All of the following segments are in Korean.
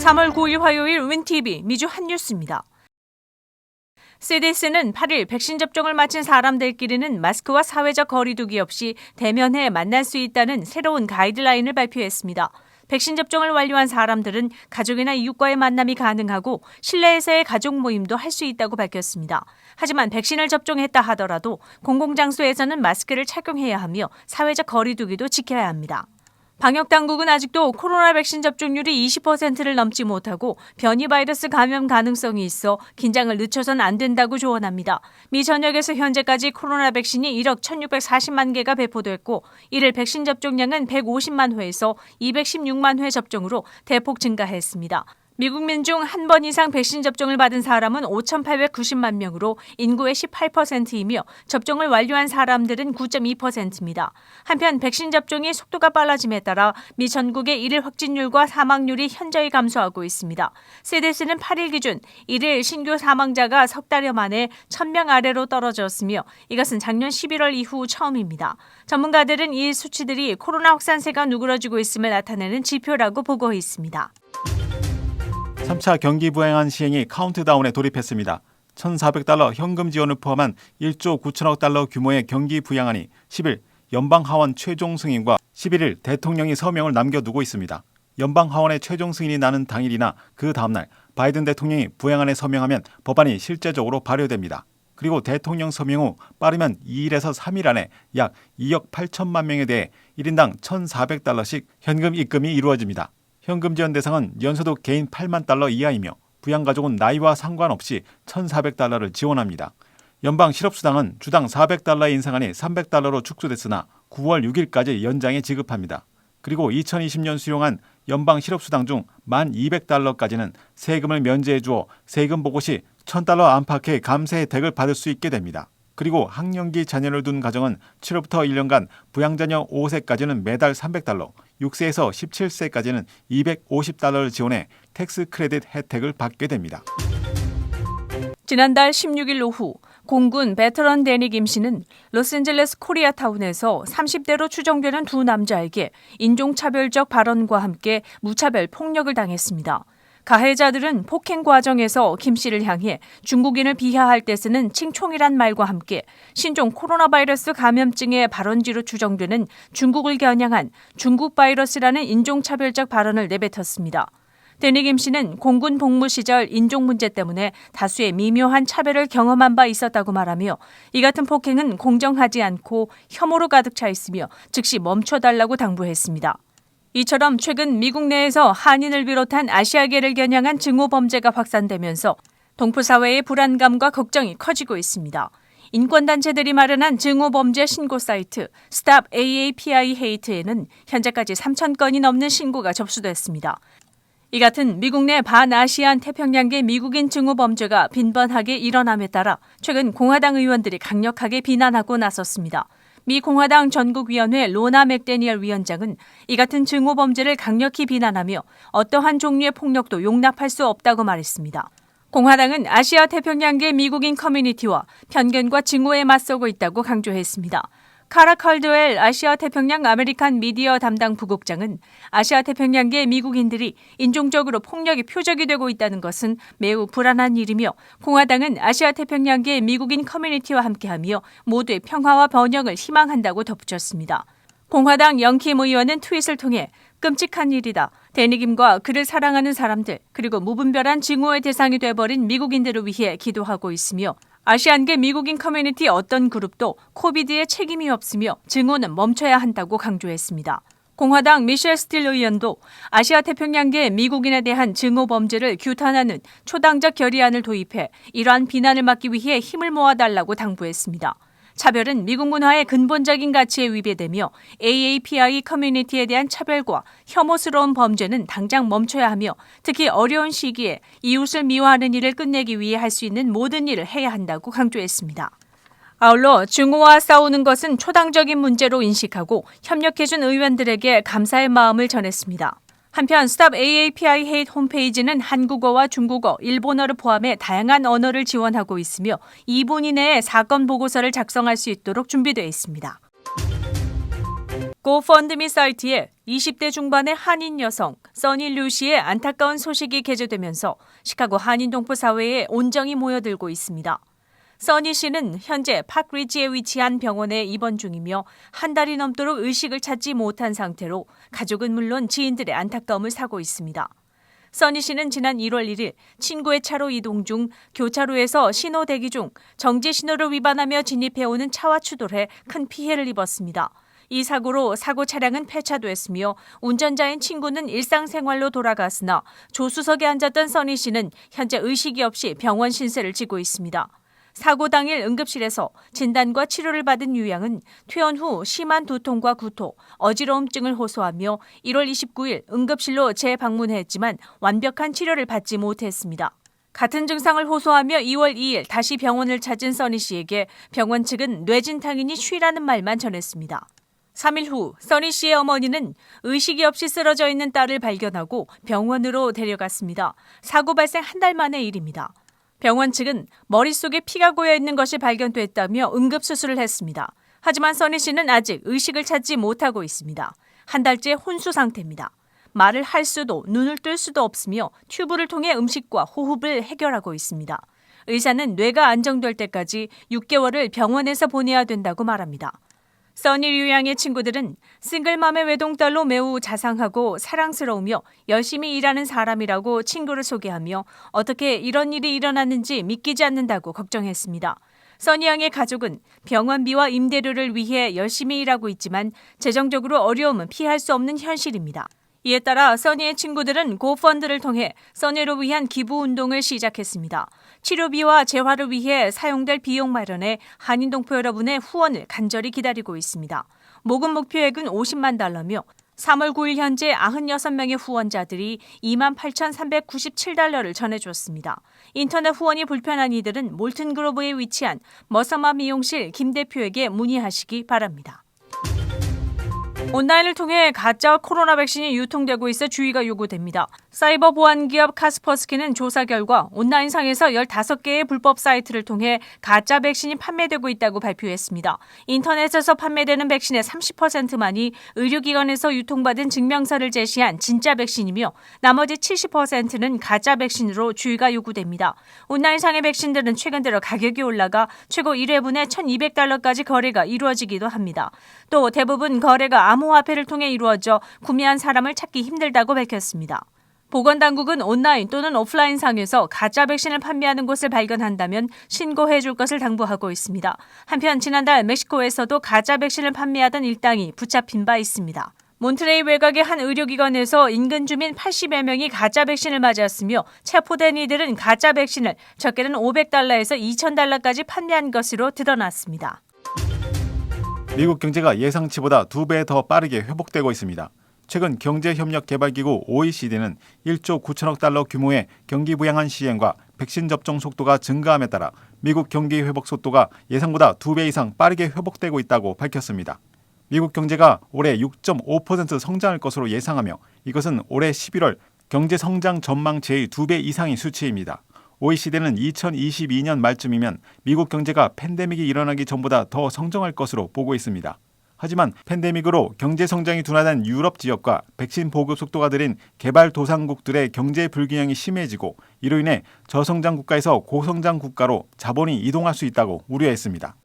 3월 9일 화요일 윈TV 미주 핫뉴스입니다. CDC는 8일 백신 접종을 마친 사람들끼리는 마스크와 사회적 거리 두기 없이 대면해 만날 수 있다는 새로운 가이드라인을 발표했습니다. 백신 접종을 완료한 사람들은 가족이나 이웃과의 만남이 가능하고 실내에서의 가족 모임도 할 수 있다고 밝혔습니다. 하지만 백신을 접종했다 하더라도 공공장소에서는 마스크를 착용해야 하며 사회적 거리 두기도 지켜야 합니다. 방역당국은 아직도 코로나 백신 접종률이 20%를 넘지 못하고 변이 바이러스 감염 가능성이 있어 긴장을 늦춰선 안 된다고 조언합니다. 미 전역에서 현재까지 코로나 백신이 1억 1,640만 개가 배포됐고 이를 백신 접종량은 150만 회에서 216만 회 접종으로 대폭 증가했습니다. 미국 민중 한 번 이상 백신 접종을 받은 사람은 5,890만 명으로 인구의 18%이며 접종을 완료한 사람들은 9.2%입니다. 한편 백신 접종이 속도가 빨라짐에 따라 미 전국의 일일 확진율과 사망률이 현저히 감소하고 있습니다. CDC는 8일 기준 일일 신규 사망자가 석 달여 만에 1,000명 아래로 떨어졌으며 이것은 작년 11월 이후 처음입니다. 전문가들은 이 수치들이 코로나 확산세가 누그러지고 있음을 나타내는 지표라고 보고 있습니다. 3차 경기 부양안 시행이 카운트다운에 돌입했습니다. 1,400달러 현금 지원을 포함한 1조 9천억 달러 규모의 경기 부양안이 10일 연방하원 최종 승인과 11일 대통령이 서명을 남겨두고 있습니다. 연방하원의 최종 승인이 나는 당일이나 그 다음날 바이든 대통령이 부양안에 서명하면 법안이 실제적으로 발효됩니다. 그리고 대통령 서명 후 빠르면 2일에서 3일 안에 약 2억 8천만 명에 대해 1인당 1,400달러씩 현금 입금이 이루어집니다. 현금 지원 대상은 연소득 개인 8만 달러 이하이며 부양가족은 나이와 상관없이 1,400달러를 지원합니다. 연방 실업수당은 주당 400달러의 인상안이 300달러로 축소됐으나 9월 6일까지 연장해 지급합니다. 그리고 2020년 수용한 연방 실업수당 중 1,200달러까지는 세금을 면제해 주어 세금 보고 시 1,000달러 안팎의 감세 혜택을 받을 수 있게 됩니다. 그리고 학령기 자녀를 둔 가정은 7월부터 1년간 부양자녀 5세까지는 매달 300달러, 6세에서 17세까지는 250달러를 지원해 텍스 크레딧 혜택을 받게 됩니다. 지난달 16일 오후 공군 베테랑 데니 김 씨는 로스앤젤레스 코리아타운에서 30대로 추정되는 두 남자에게 인종차별적 발언과 함께 무차별 폭력을 당했습니다. 가해자들은 폭행 과정에서 김 씨를 향해 중국인을 비하할 때 쓰는 칭총이란 말과 함께 신종 코로나 바이러스 감염증의 발원지로 추정되는 중국을 겨냥한 중국 바이러스라는 인종차별적 발언을 내뱉었습니다. 데니 김 씨는 공군 복무 시절 인종 문제 때문에 다수의 미묘한 차별을 경험한 바 있었다고 말하며 이 같은 폭행은 공정하지 않고 혐오로 가득 차 있으며 즉시 멈춰달라고 당부했습니다. 이처럼 최근 미국 내에서 한인을 비롯한 아시아계를 겨냥한 증오 범죄가 확산되면서 동포사회의 불안감과 걱정이 커지고 있습니다. 인권단체들이 마련한 증오 범죄 신고 사이트 Stop AAPI Hate에는 현재까지 3,000건이 넘는 신고가 접수됐습니다. 이 같은 미국 내 반아시안 태평양계 미국인 증오 범죄가 빈번하게 일어남에 따라 최근 공화당 의원들이 강력하게 비난하고 나섰습니다. 미 공화당 전국위원회 로나 맥데니얼 위원장은 이 같은 증오 범죄를 강력히 비난하며 어떠한 종류의 폭력도 용납할 수 없다고 말했습니다. 공화당은 아시아 태평양계 미국인 커뮤니티와 편견과 증오에 맞서고 있다고 강조했습니다. 카라 칼드웰 아시아 태평양 아메리칸 미디어 담당 부국장은 아시아 태평양계 미국인들이 인종적으로 폭력의 표적이 되고 있다는 것은 매우 불안한 일이며 공화당은 아시아 태평양계 미국인 커뮤니티와 함께하며 모두의 평화와 번영을 희망한다고 덧붙였습니다. 공화당 영킴 의원은 트윗을 통해 끔찍한 일이다. 데니 김과 그를 사랑하는 사람들 그리고 무분별한 증오의 대상이 돼버린 미국인들을 위해 기도하고 있으며 아시안계 미국인 커뮤니티 어떤 그룹도 코비드에 책임이 없으며 증오는 멈춰야 한다고 강조했습니다. 공화당 미셸 스틸 의원도 아시아 태평양계 미국인에 대한 증오 범죄를 규탄하는 초당적 결의안을 도입해 이러한 비난을 막기 위해 힘을 모아달라고 당부했습니다. 차별은 미국 문화의 근본적인 가치에 위배되며 AAPI 커뮤니티에 대한 차별과 혐오스러운 범죄는 당장 멈춰야 하며 특히 어려운 시기에 이웃을 미워하는 일을 끝내기 위해 할 수 있는 모든 일을 해야 한다고 강조했습니다. 아울러 증오와 싸우는 것은 초당적인 문제로 인식하고 협력해준 의원들에게 감사의 마음을 전했습니다. 한편 Stop AAPI Hate 홈페이지는 한국어와 중국어, 일본어를 포함해 다양한 언어를 지원하고 있으며 2분 이내에 사건 보고서를 작성할 수 있도록 준비되어 있습니다. 고펀드미 사이트에 20대 중반의 한인 여성 써니 루시의 안타까운 소식이 게재되면서 시카고 한인 동포 사회에 온정이 모여들고 있습니다. 써니 씨는 현재 파크리지에 위치한 병원에 입원 중이며 한 달이 넘도록 의식을 찾지 못한 상태로 가족은 물론 지인들의 안타까움을 사고 있습니다. 써니 씨는 지난 1월 1일 친구의 차로 이동 중 교차로에서 신호 대기 중 정지 신호를 위반하며 진입해오는 차와 추돌해 큰 피해를 입었습니다. 이 사고로 사고 차량은 폐차됐으며 운전자인 친구는 일상생활로 돌아갔으나 조수석에 앉았던 써니 씨는 현재 의식이 없이 병원 신세를 지고 있습니다. 사고 당일 응급실에서 진단과 치료를 받은 유양은 퇴원 후 심한 두통과 구토, 어지러움증을 호소하며 1월 29일 응급실로 재방문했지만 완벽한 치료를 받지 못했습니다. 같은 증상을 호소하며 2월 2일 다시 병원을 찾은 써니 씨에게 병원 측은 뇌진탕이니 쉬라는 말만 전했습니다. 3일 후 써니 씨의 어머니는 의식이 없이 쓰러져 있는 딸을 발견하고 병원으로 데려갔습니다. 사고 발생 한 달 만의 일입니다. 병원 측은 머릿속에 피가 고여 있는 것이 발견됐다며 응급수술을 했습니다. 하지만 써니 씨는 아직 의식을 찾지 못하고 있습니다. 한 달째 혼수 상태입니다. 말을 할 수도 눈을 뜰 수도 없으며 튜브를 통해 음식과 호흡을 해결하고 있습니다. 의사는 뇌가 안정될 때까지 6개월을 병원에서 보내야 된다고 말합니다. 써니 류 양의 친구들은 싱글맘의 외동딸로 매우 자상하고 사랑스러우며 열심히 일하는 사람이라고 친구를 소개하며 어떻게 이런 일이 일어났는지 믿기지 않는다고 걱정했습니다. 써니 양의 가족은 병원비와 임대료를 위해 열심히 일하고 있지만 재정적으로 어려움은 피할 수 없는 현실입니다. 이에 따라 써니의 친구들은 고펀드를 통해 써니를 위한 기부 운동을 시작했습니다. 치료비와 재활을 위해 사용될 비용 마련에 한인 동포 여러분의 후원을 간절히 기다리고 있습니다. 모금 목표액은 $50만 며 3월 9일 현재 96명의 후원자들이 $28,397를 전해줬습니다. 인터넷 후원이 불편한 이들은 몰튼 그로브에 위치한 머서마 미용실 김 대표에게 문의하시기 바랍니다. 온라인을 통해 가짜 코로나 백신이 유통되고 있어 주의가 요구됩니다. 사이버 보안 기업 카스퍼스키는 조사 결과 온라인상에서 15개의 불법 사이트를 통해 가짜 백신이 판매되고 있다고 발표했습니다. 인터넷에서 판매되는 백신의 30%만이 의료기관에서 유통받은 증명서를 제시한 진짜 백신이며 나머지 70%는 가짜 백신으로 주의가 요구됩니다. 온라인상의 백신들은 최근 들어 가격이 올라가 최고 1회분에 $1,200까지 거래가 이루어지기도 합니다. 또 대부분 거래가 암호화폐를 통해 이루어져 구매한 사람을 찾기 힘들다고 밝혔습니다. 보건당국은 온라인 또는 오프라인 상에서 가짜 백신을 판매하는 곳을 발견한다면 신고해 줄 것을 당부하고 있습니다. 한편 지난달 멕시코에서도 가짜 백신을 판매하던 일당이 붙잡힌 바 있습니다. 몬트레이 외곽의 한 의료기관에서 인근 주민 80여 명이 가짜 백신을 맞았으며 체포된 이들은 가짜 백신을 적게는 $500에서 $2,000까지 판매한 것으로 드러났습니다. 미국 경제가 예상치보다 2배 더 빠르게 회복되고 있습니다. 최근 경제협력개발기구 OECD는 1조 9천억 달러 규모의 경기 부양안 시행과 백신 접종 속도가 증가함에 따라 미국 경기 회복 속도가 예상보다 2배 이상 빠르게 회복되고 있다고 밝혔습니다. 미국 경제가 올해 6.5% 성장할 것으로 예상하며 이것은 올해 11월 경제 성장 전망치의 2배 이상의 수치입니다. OECD는 2022년 말쯤이면 미국 경제가 팬데믹이 일어나기 전보다 더 성장할 것으로 보고 있습니다. 하지만 팬데믹으로 경제 성장이 둔화된 유럽 지역과 백신 보급 속도가 느린 개발도상국들의 경제 불균형이 심해지고 이로 인해 저성장 국가에서 고성장 국가로 자본이 이동할 수 있다고 우려했습니다.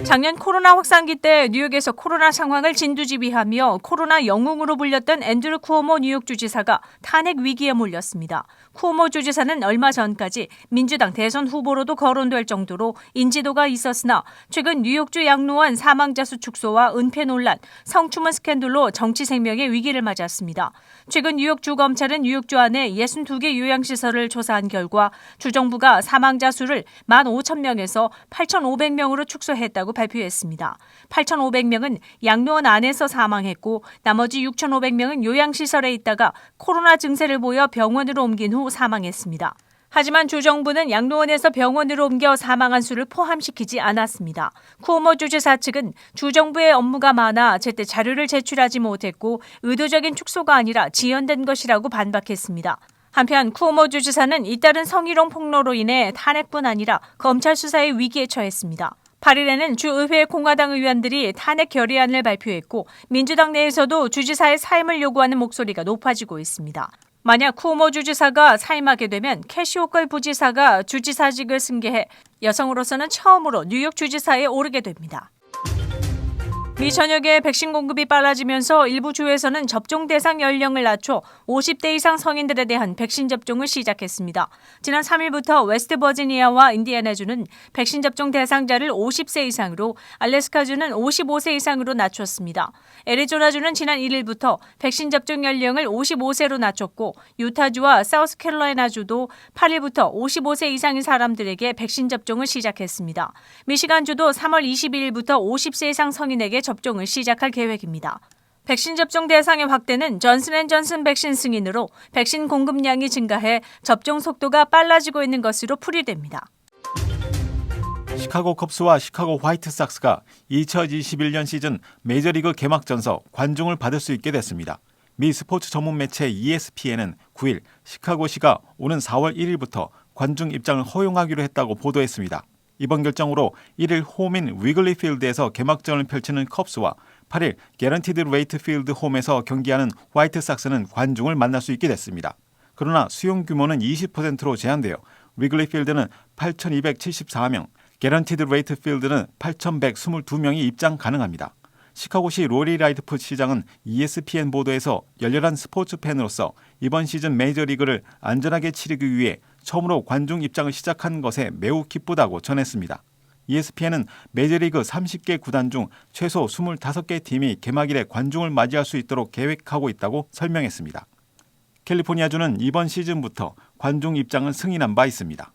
작년 코로나 확산기 때 뉴욕에서 코로나 상황을 진두지휘하며 코로나 영웅으로 불렸던 앤드루 쿠오모 뉴욕 주지사가 탄핵 위기에 몰렸습니다. 쿠오모 주지사는 얼마 전까지 민주당 대선 후보로도 거론될 정도로 인지도가 있었으나 최근 뉴욕주 양로원 사망자 수 축소와 은폐 논란, 성추문 스캔들로 정치 생명의 위기를 맞았습니다. 최근 뉴욕주 검찰은 뉴욕주 안에 62개 요양시설을 조사한 결과 주정부가 사망자 수를 15,000명에서 8,500명으로 축소했다고 발표했습니다. 8,500명은 양로원 안에서 사망했고 나머지 6,500명은 요양시설에 있다가 코로나 증세를 보여 병원으로 옮긴 후 사망했습니다. 하지만 주정부는 양로원에서 병원으로 옮겨 사망한 수를 포함시키지 않았습니다. 쿠오모 주지사 측은 주정부의 업무가 많아 제때 자료를 제출하지 못했고 의도적인 축소가 아니라 지연된 것이라고 반박했습니다. 한편 쿠오모 주지사는 잇따른 성희롱 폭로로 인해 탄핵뿐 아니라 검찰 수사의 위기에 처했습니다. 8일에는 주의회 공화당 의원들이 탄핵 결의안을 발표했고 민주당 내에서도 주지사의 사임을 요구하는 목소리가 높아지고 있습니다. 만약 쿠오모 주지사가 사임하게 되면 캐시 호컬 부지사가 주지사직을 승계해 여성으로서는 처음으로 뉴욕 주지사에 오르게 됩니다. 미 전역의 백신 공급이 빨라지면서 일부 주에서는 접종 대상 연령을 낮춰 50대 이상 성인들에 대한 백신 접종을 시작했습니다. 지난 3일부터 웨스트버지니아와 인디애나주는 백신 접종 대상자를 50세 이상으로, 알래스카주는 55세 이상으로 낮췄습니다. 애리조나주는 지난 1일부터 백신 접종 연령을 55세로 낮췄고, 유타주와 사우스캐롤라이나주도 8일부터 55세 이상인 사람들에게 백신 접종을 시작했습니다. 미시간주도 3월 22일부터 50세 이상 성인에게 접종을 시작할 계획입니다. 백신 접종 대상의 확대는 존슨앤존슨 백신 승인으로 백신 공급량이 증가해 접종 속도가 빨라지고 있는 것으로 풀이됩니다. 시카고 컵스와 시카고 화이트삭스가 2021년 시즌 메이저리그 개막전서 관중을 받을 수 있게 됐습니다. 미 스포츠 전문 매체 ESPN은 9일 시카고시가 오는 4월 1일부터 관중 입장을 허용하기로 했다고 보도했습니다. 이번 결정으로 1일 홈인 위글리 필드에서 개막전을 펼치는 컵스와 8일 개런티드 레이트 필드 홈에서 경기하는 화이트삭스는 관중을 만날 수 있게 됐습니다. 그러나 수용 규모는 20%로 제한되어 위글리 필드는 8,274명, 개런티드 레이트 필드는 8,122명이 입장 가능합니다. 시카고시 로리 라이트풋 시장은 ESPN 보도에서 열렬한 스포츠 팬으로서 이번 시즌 메이저리그를 안전하게 치르기 위해 처음으로 관중 입장을 시작한 것에 매우 기쁘다고 전했습니다. ESPN은 메이저리그 30개 구단 중 최소 25개 팀이 개막일에 관중을 맞이할 수 있도록 계획하고 있다고 설명했습니다. 캘리포니아주는 이번 시즌부터 관중 입장을 승인한 바 있습니다.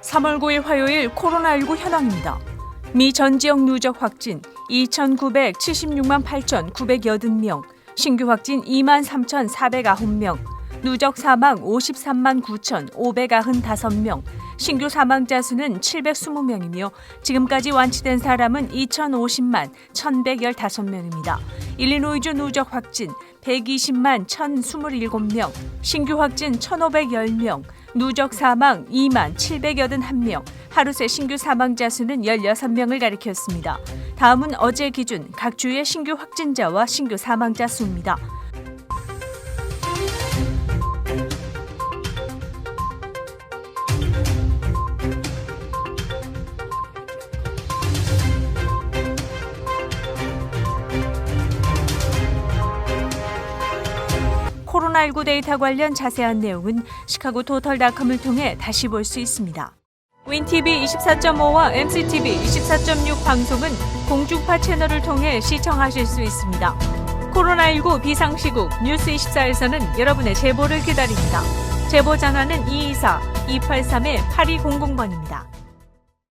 3월 9일 화요일 코로나19 현황입니다. 미 전 지역 누적 확진 2,976만 8,980명, 신규 확진 23,409명, 누적 사망 53만 9,595명, 신규 사망자 수는 720명이며 지금까지 완치된 사람은 2,050만 1,115명입니다. 일리노이주 누적 확진 120만 1,027명, 신규 확진 1,510명, 누적 사망 2만 781명, 하루 새 신규 사망자 수는 16명을 가리켰습니다. 다음은 어제 기준 각 주의 신규 확진자와 신규 사망자 수입니다. 코로나19 데이터 관련 자세한 내용은 시카고토털닷컴을 통해 다시 볼 수 있습니다. 윈TV 24.5와 MCTV 24.6 방송은 공중파 채널을 통해 시청하실 수 있습니다. 코로나19 비상시국 뉴스24에서는 여러분의 제보를 기다립니다. 제보 전화는 224-283-8200번입니다.